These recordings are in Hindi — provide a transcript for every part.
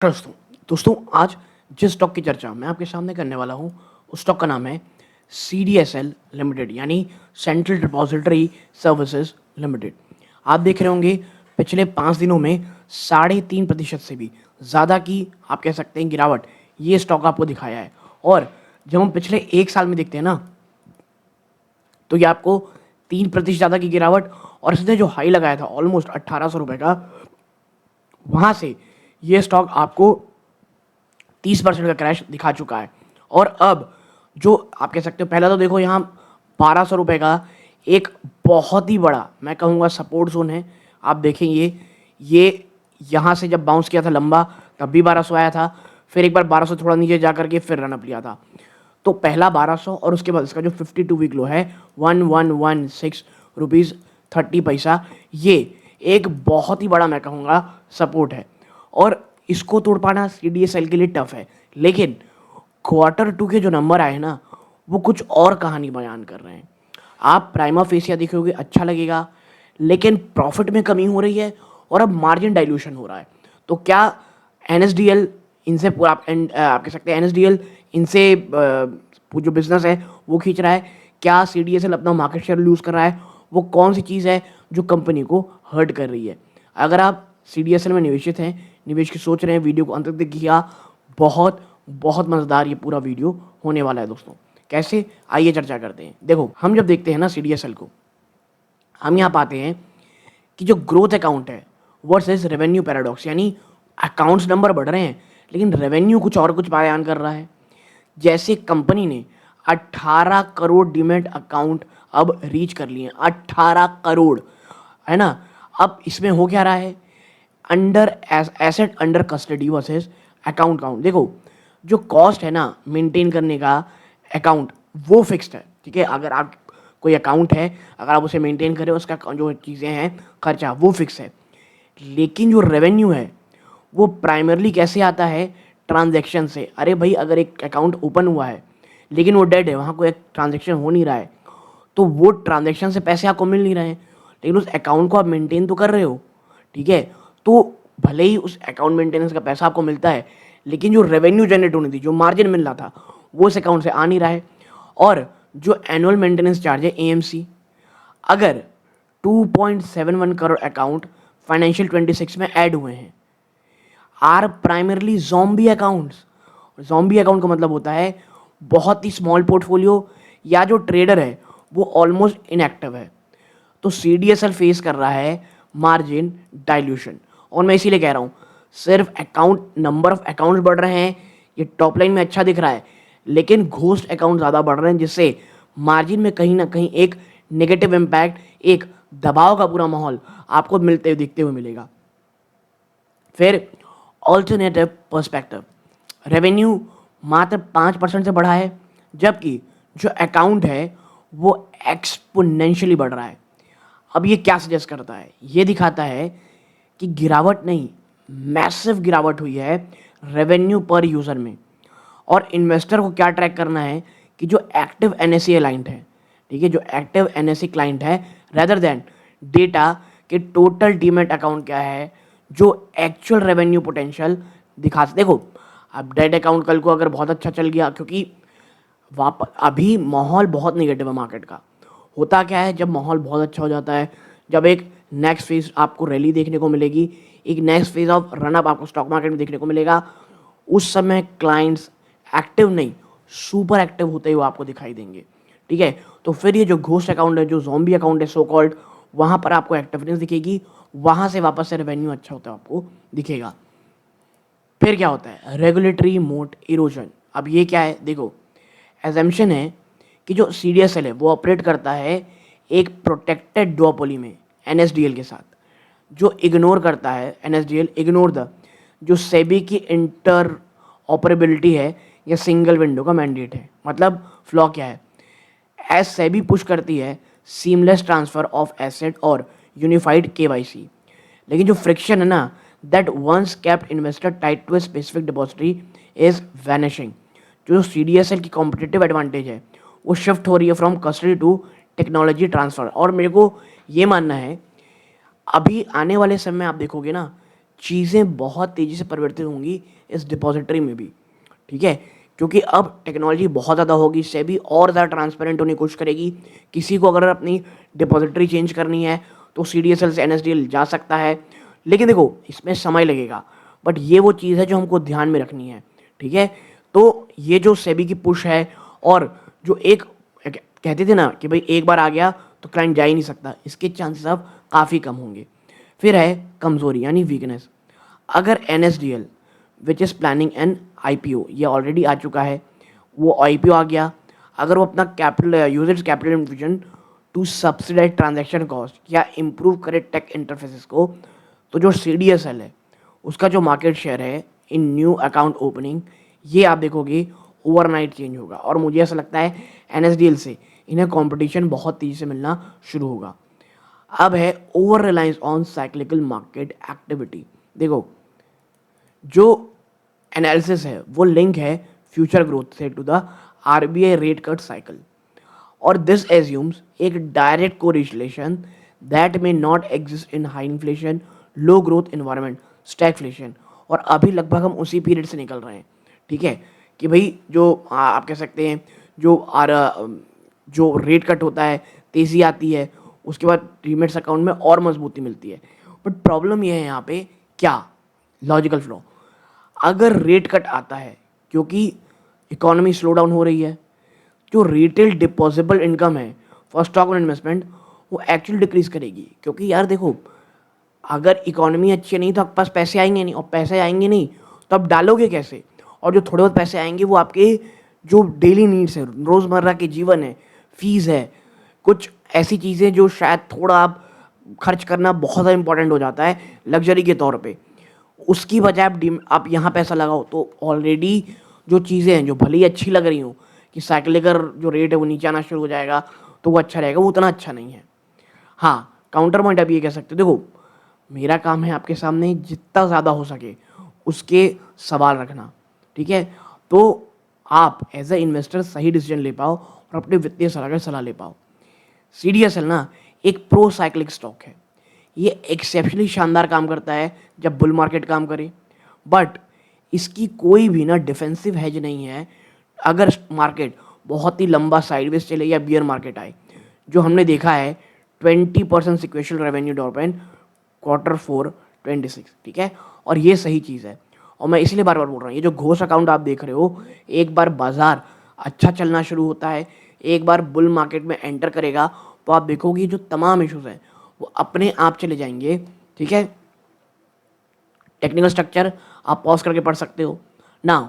दोस्तों दोस्तों आज जिस स्टॉक की चर्चा मैं आपके सामने करने वाला हूँ उस स्टॉक का नाम है CDSL लिमिटेड यानी सेंट्रल डिपॉजिटरी सर्विसेज लिमिटेड। आप देख रहे होंगे पिछले 5 दिनों में 3.5% से भी ज़्यादा की आप कह सकते हैं गिरावट ये स्टॉक आपको दिखाया है। और जब हम पिछले 1 साल में देखते हैं ना तो ये आपको 3% ज़्यादा की गिरावट और इसने जो हाई लगाया था ऑलमोस्ट 1800 रुपये का, वहाँ से ये स्टॉक आपको 30% का क्रैश दिखा चुका है। और अब जो आप कह सकते हो पहला तो देखो यहाँ 1200 रुपये का एक बहुत ही बड़ा मैं कहूँगा सपोर्ट जोन है। आप देखेंगे ये यहाँ से जब बाउंस किया था लंबा तब भी 1200 आया था, फिर एक बार 1200 थोड़ा नीचे जा करके फिर रनअप लिया था। तो पहला 1200 और उसके बाद इसका जो 52 वीक लो है 1116 रुपीज़ 30 पैसा, ये एक बहुत ही बड़ा मैं कहूँगा सपोर्ट है और इसको तोड़ पाना CDSL के लिए टफ है। लेकिन Q2 के जो नंबर आए ना वो कुछ और कहानी बयान कर रहे हैं। आप प्राइमा फेसिया देखोगे अच्छा लगेगा, लेकिन प्रॉफिट में कमी हो रही है और अब मार्जिन डाइल्यूशन हो रहा है। तो क्या NSDL इनसे पूरा आप कह सकते हैं NSDL इनसे जो बिजनेस है वो खींच रहा है? क्या CDSL अपना मार्केट शेयर लूज कर रहा है? वो कौन सी चीज़ है जो कंपनी को हर्ट कर रही है? अगर आप CDSL में निवेशित हैं, निवेश की सोच रहे हैं, वीडियो को अंत तक देखिएगा। बहुत बहुत मज़ेदार ये पूरा वीडियो होने वाला है दोस्तों। कैसे, आइए चर्चा करते हैं। देखो हम जब देखते हैं ना CDSL को, हम यहाँ पाते हैं कि जो ग्रोथ अकाउंट है वर्सेस रेवेन्यू पैराडॉक्स, यानी अकाउंट्स नंबर बढ़ रहे हैं लेकिन रेवेन्यू कुछ और कुछ बयान कर रहा है। जैसे कंपनी ने 18 करोड़ डीमैट अकाउंट अब रीच कर लिए हैं, 18 करोड़, है ना। अब इसमें हो क्या रहा है, under asset under custody versus account count. देखो जो कॉस्ट है ना मेंटेन करने का अकाउंट वो फिक्स्ड है, ठीक है। अगर आप कोई अकाउंट है, अगर आप उसे मेंटेन करें, उसका जो चीज़ें हैं खर्चा वो फिक्स है। लेकिन जो रेवेन्यू है वो प्राइमरली कैसे आता है, ट्रांजैक्शन से। अरे भाई अगर एक अकाउंट ओपन हुआ है लेकिन वो डेड है, वहाँ कोई ट्रांजैक्शन हो नहीं रहा है, तो वो ट्रांजैक्शन से पैसे आपको मिल नहीं रहे हैं, लेकिन उस अकाउंट को आप मेंटेन तो कर रहे हो, ठीक है। तो भले ही उस अकाउंट मेंटेनेंस का पैसा आपको मिलता है, लेकिन जो रेवेन्यू जनरेट होनी थी, जो मार्जिन मिल रहा था, वो उस अकाउंट से आ नहीं रहा है। और जो एनुअल मेंटेनेंस चार्ज है AMC, अगर 2.71 करोड़ अकाउंट फाइनेंशियल 26 में ऐड हुए हैं, are primarily zombie accounts. Zombie account का मतलब होता है बहुत ही स्मॉल पोर्टफोलियो या जो ट्रेडर है वो ऑलमोस्ट इनएक्टिव है। तो CDSL फेस कर रहा है मार्जिन डाइल्यूशन। और मैं इसीलिए कह रहा हूँ, सिर्फ अकाउंट नंबर ऑफ अकाउंट्स बढ़ रहे हैं, ये टॉप लाइन में अच्छा दिख रहा है, लेकिन घोस्ट अकाउंट ज़्यादा बढ़ रहे हैं, जिससे मार्जिन में कहीं ना कहीं एक नेगेटिव इम्पैक्ट, एक दबाव का पूरा माहौल आपको मिलते हुए दिखते हुए मिलेगा। फिर ऑल्टरनेटिव पर्सपेक्टिव, रेवेन्यू मात्र 5% से बढ़ा है, जबकि जो अकाउंट है वो एक्सपोनेंशियली बढ़ रहा है। अब ये क्या सजेस्ट करता है, ये दिखाता है कि गिरावट नहीं, मैसिव गिरावट हुई है रेवेन्यू पर यूज़र में। और इन्वेस्टर को क्या ट्रैक करना है कि जो एक्टिव NSE अलाइंड है, ठीक है, जो एक्टिव NSE क्लाइंट है, रेदर देन डेटा कि टोटल डीमैट अकाउंट क्या है, जो एक्चुअल रेवेन्यू पोटेंशियल दिखा। देखो अब डेट अकाउंट कल को अगर बहुत अच्छा चल गया, क्योंकि वापस अभी माहौल बहुत नेगेटिव है मार्केट का। होता क्या है, जब माहौल बहुत अच्छा हो जाता है, जब एक नेक्स्ट फेज आपको रैली देखने को मिलेगी, एक नेक्स्ट फेज ऑफ रनअप आपको स्टॉक मार्केट में देखने को मिलेगा, उस समय क्लाइंट्स एक्टिव नहीं सुपर एक्टिव होते हुए आपको दिखाई देंगे, ठीक है। तो फिर ये जो घोस्ट अकाउंट है, जो ज़ॉम्बी अकाउंट है सो कॉल्ड, वहाँ पर आपको एक्टिवनेस दिखेगी, वहाँ से वापस से रेवेन्यू अच्छा होता है आपको दिखेगा। फिर क्या होता है, रेगुलेटरी मोट इरोजन। अब ये क्या है, देखो एजम्पशन है कि जो CDSL है वो ऑपरेट करता है एक प्रोटेक्टेड डुओपोली में NSDL के साथ, जो इग्नोर करता है NSDL इग्नोर द जो सेबी की इंटर ऑपरेबिलिटी है या सिंगल विंडो का मैंडेट है। मतलब फ्लॉ क्या है, एज सेबी पुश करती है सीमलेस ट्रांसफर ऑफ एसेट और यूनिफाइड KYC, लेकिन जो फ्रिक्शन है ना, that once kept investor tight to a specific depository is vanishing. जो CDSL की कॉम्पिटिटिव एडवांटेज है वो शिफ्ट हो रही है from custody to technology transfer. और मेरे को ये मानना है अभी आने वाले समय में आप देखोगे ना चीज़ें बहुत तेज़ी से परिवर्तित होंगी इस डिपॉजिटरी में भी, ठीक है? क्योंकि अब टेक्नोलॉजी बहुत ज़्यादा होगी, सेबी और ज़्यादा ट्रांसपेरेंट होने की कोशिश करेगी। किसी को अगर अपनी डिपॉजिटरी चेंज करनी है तो सीडीएसएल से एनएसडीएल जा सकता है, लेकिन देखो इसमें समय लगेगा, बट ये वो चीज़ है जो हमको ध्यान में रखनी है, ठीक है? तो ये जो सेबी की पुश है और जो एक कहते थे ना कि भाई एक बार आ गया तो क्लाइंट जा ही नहीं सकता, इसके चांसेस अब काफ़ी कम होंगे। फिर है कमज़ोरी यानी वीकनेस। अगर NSDL which is planning an IPO, ये ऑलरेडी आ चुका है, वो आईपीओ आ गया, अगर वो अपना capital uses capital infusion to subsidize transaction cost या इम्प्रूव करे टेक इंटरफेसेस को, तो जो सीडीएसएल है उसका जो मार्केट शेयर है इन न्यू अकाउंट ओपनिंग, ये आप देखोगे ओवरनाइट चेंज होगा। और मुझे ऐसा लगता है एनएसडीएल से इन्हें कंपटीशन बहुत तेज़ी से मिलना शुरू होगा। अब है over reliance on cyclical market activity. देखो जो एनालिसिस है वो लिंक है फ्यूचर ग्रोथ से to the RBI rate cut cycle, और दिस एज्यूम्स एक direct correlation that may not exist in high inflation, low growth environment, stagflation. और अभी लगभग हम उसी पीरियड से निकल रहे हैं, ठीक है? कि भाई जो आप कह सकते हैं जो रेट कट होता है, तेज़ी आती है, उसके बाद डीमैट्स अकाउंट में और मजबूती मिलती है। बट प्रॉब्लम ये है यहाँ पे क्या, लॉजिकल फ्लॉ, अगर रेट कट आता है क्योंकि इकोनॉमी स्लो डाउन हो रही है, जो रिटेल डिपॉजिबल इनकम है फॉर स्टॉक और इन्वेस्टमेंट वो एक्चुअली डिक्रीज करेगी। क्योंकि यार देखो अगर इकोनॉमी अच्छी नहीं तो आपके पास पैसे आएंगे नहीं, और पैसे आएंगे नहीं तो आप डालोगे कैसे? और जो थोड़े बहुत पैसे आएंगे वो आपके जो डेली नीड्स है, रोज़मर्रा के जीवन है, फीस है, कुछ ऐसी चीज़ें जो शायद थोड़ा आप खर्च करना बहुत ज़्यादा इंपॉर्टेंट हो जाता है लग्जरी के तौर पे, उसकी बजाय आप यहाँ पैसा लगाओ तो ऑलरेडी जो चीज़ें हैं जो भले ही अच्छी लग रही हों कि साइकिलिकल जो रेट है वो नीचे आना शुरू हो जाएगा तो वो अच्छा रहेगा, वो उतना अच्छा नहीं है। हाँ, काउंटर पॉइंट आप ये कह सकते हो, देखो मेरा काम है आपके सामने जितना ज़्यादा हो सके उसके सवाल रखना, ठीक है? तो आप एज अ इन्वेस्टर सही डिसीजन ले पाओ और अपने वित्तीय सलाहकार सलाह ले पाओ। सीडीएसएल ना एक प्रो साइक्लिक स्टॉक है, ये एक्सेप्शनली शानदार काम करता है जब बुल मार्केट काम करे, बट इसकी कोई भी ना डिफेंसिव हेज नहीं है अगर मार्केट बहुत ही लंबा साइडवेज चले या बियर मार्केट आए। जो हमने देखा है 20% सिक्वेशल रेवेन्यू ड्रॉप इन Q4 26, ठीक है? और ये सही चीज़ है, और मैं इसलिए बार बार बोल रहा हूँ, ये जो घोष अकाउंट आप देख रहे हो, एक बार बाजार अच्छा चलना शुरू होता है, एक बार बुल मार्केट में एंटर करेगा तो आप देखोगे जो तमाम इश्यूज हैं वो अपने आप चले जाएंगे, ठीक है? टेक्निकल स्ट्रक्चर आप पॉज करके पढ़ सकते हो। नाउ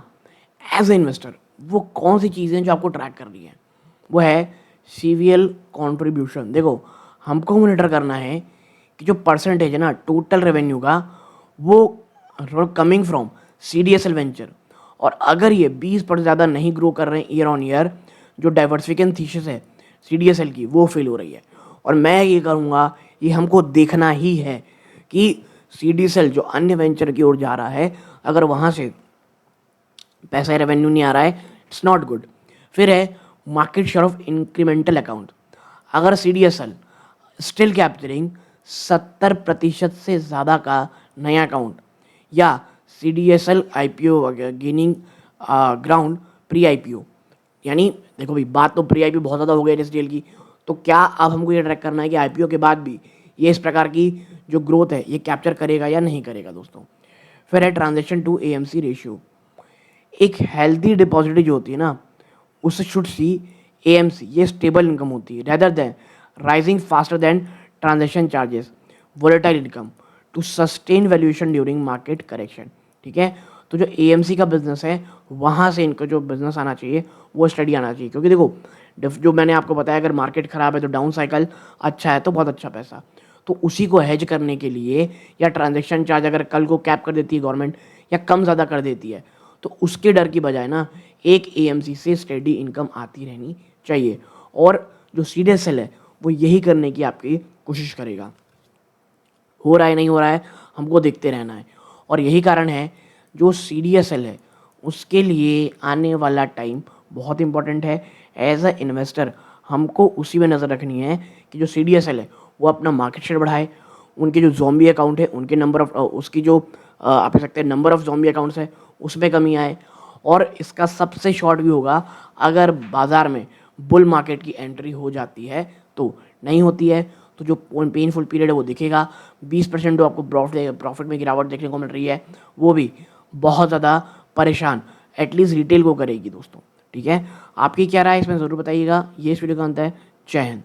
एज ए इन्वेस्टर वो कौन सी चीज़ें जो आपको ट्रैक करनी है, वो है सीवीएल कंट्रीब्यूशन। देखो हमको मॉनिटर करना है कि जो परसेंटेज है ना टोटल रेवेन्यू का वो कमिंग फ्रॉम सीडीएसएल वेंचर, और अगर ये 20% ज़्यादा नहीं ग्रो कर रहे हैं ईयर ऑन ईयर, जो डाइवर्सिफिकेशन थीसिस है सीडीएसएल की वो फेल हो रही है। और मैं ये करूँगा, ये हमको देखना ही है कि सीडीएसएल जो अन्य वेंचर की ओर जा रहा है, अगर वहाँ से पैसा रेवेन्यू नहीं आ रहा है, इट्स नॉट गुड। फिर है market share of incremental account. अगर सीडीएसएल स्टिल कैप्चरिंग 70% से ज़्यादा का नया अकाउंट, या CDSL IPO gaining ground pre IPO, यानी देखो भाई बात तो प्री आईपीओ बहुत ज़्यादा हो गई एनएसडीएल की, तो क्या अब हमको ये ट्रैक करना है कि आईपीओ के बाद भी ये इस प्रकार की जो ग्रोथ है ये कैप्चर करेगा या नहीं करेगा दोस्तों। फिर है ट्रांजेक्शन टू एएमसी रेशियो। एक हेल्दी डिपॉजिटरी जो होती है ना उससे शुड सी एएमसी, ये स्टेबल इनकम होती है rather than rising faster than transaction charges, volatile income to sustain valuation during market correction, ठीक है? तो जो एएमसी का बिजनेस है वहाँ से इनको जो बिजनेस आना चाहिए वो स्टडी आना चाहिए, क्योंकि देखो जो मैंने आपको बताया अगर मार्केट ख़राब है तो डाउन साइकिल, अच्छा है तो बहुत अच्छा पैसा, तो उसी को हेज करने के लिए, या ट्रांजेक्शन चार्ज अगर कल को कैप कर देती है गवर्नमेंट या कम ज़्यादा कर देती है, तो उसके डर की बजाय ना एक एएमसी से स्टेडी इनकम आती रहनी चाहिए। और जो सीडीएसएल है वो यही करने की आपकी कोशिश करेगा। हो रहा है नहीं हो रहा है हमको देखते रहना है, और यही कारण है जो सीडीएसएल है उसके लिए आने वाला टाइम बहुत इंपॉर्टेंट है। एज अ इन्वेस्टर हमको उसी में नज़र रखनी है कि जो सीडीएसएल है वो अपना मार्केट शेयर बढ़ाए, उनके जो ज़ॉम्बी अकाउंट है उनके नंबर ऑफ उसकी जो आप कह सकते हैं नंबर ऑफ ज़ॉम्बी अकाउंट्स है उसमें कमी आए। और इसका सबसे शॉर्ट व्यू होगा अगर बाज़ार में बुल मार्केट की एंट्री हो जाती है तो। नहीं होती है तो जो पेनफुल पीरियड है वो दिखेगा। 20% जो आपको प्रॉफिट में गिरावट देखने को मिल रही है वो भी बहुत ज़्यादा परेशान एटलीस्ट रिटेल को करेगी दोस्तों। ठीक है, आपकी क्या राय है इसमें ज़रूर बताइएगा। ये इस वीडियो का अंत है। जय हिंद।